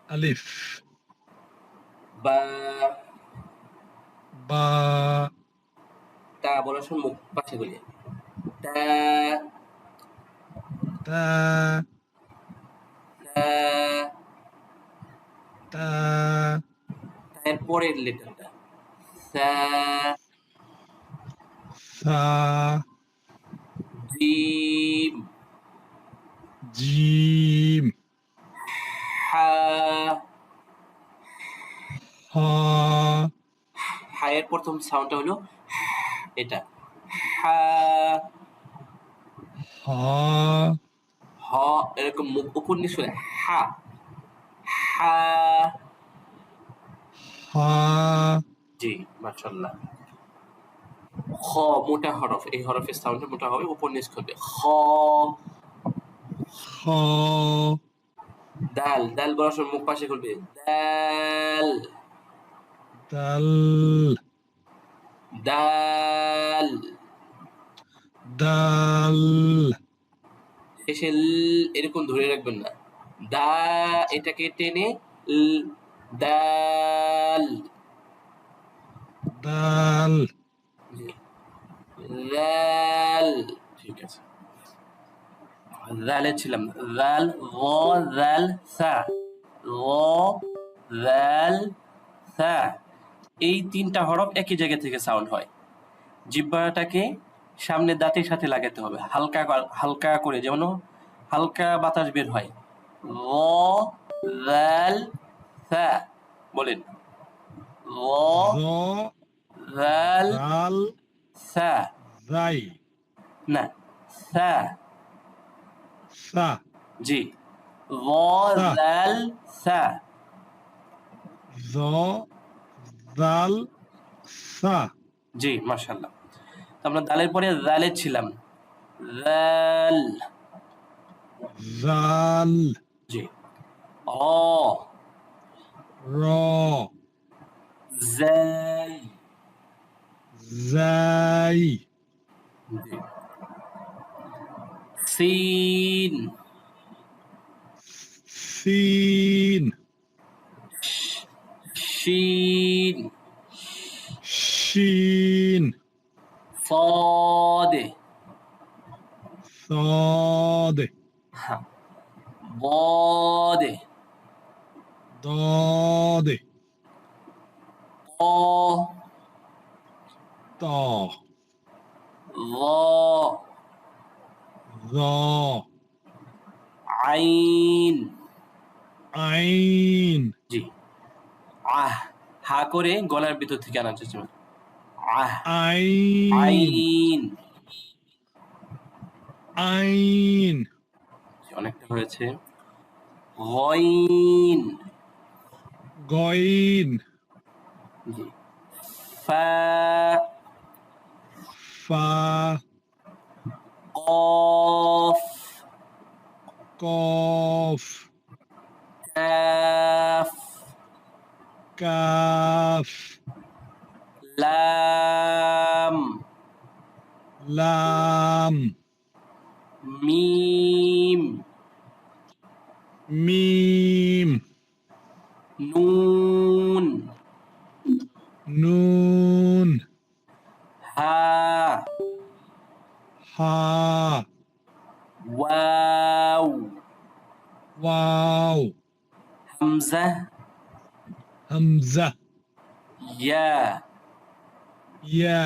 আলিফ, বা, বা, তা বলার সময় মুখ পাশে গলিয়ে, তা, তা, তা, তা, এর পরের লেটারটা, সা, সা, জিম, জিম, হা, হা, হায়ের প্রথম সাউন্ডটা হলো এটা, হা, হা, হ, এরকম মুখ উপর নিচে করে, হা, হা, হা, জি, মাশাআল্লাহ। খ, মোটা হরফ, এই হরফের সাউন্ডটা মোটা হবে, উপর নিচ করবে, খ, খ, দাল, দাল বলার সময় মুখ পাশে করবে, দাল, দাল, দাল, দাল, শেষে এরকম ধরে রাখবেন না, দা, এটাকে টেনে দাল, দাল, জি, দাল, ঠিক আছে। দালে ছিলাম, দাল, গ, দাল, সা, গ, দাল, সা, এই তিনটা হরফ একই জায়গা থেকে সাউন্ড হয়। জিহ্বাটাকে সামনে দাঁতের সাথে লাগাতে হবে, হালকা হালকা করে, যেমন হালকা বাতাস বের হয়। গ, দাল, সা, বলেন, গ, জ, দাল, জাল, সা, জাই, না, সা, সা, জি, গ, সা, দাল, সা, জ, জাল, সা, জি, মাশাআল্লাহ। আমরা দালের পরে দালে ছিলাম, দাল, জাল, জি, র, র, জাই, জাই, জি, সিন, সিন, শিন, শিন, صاد صاد، ضاد ضاد، طا طا، ظا ظا، আইন, আইন, জি, আহ, হা করে গলার ভিতর থেকে আনার চেষ্টা করুন, আহ, আইন, আইন, আইন, অনেকটা হয়েছে, গইন, গইন, জি, ফা, ফা, কফ, কফ, কাফ, কাফ, লাম, লাম, মিম, মিম, নুন, নুন, হা, হা, ওয়াও, ওয়াও, হামজা, হামজা, ইয়া, ইয়া,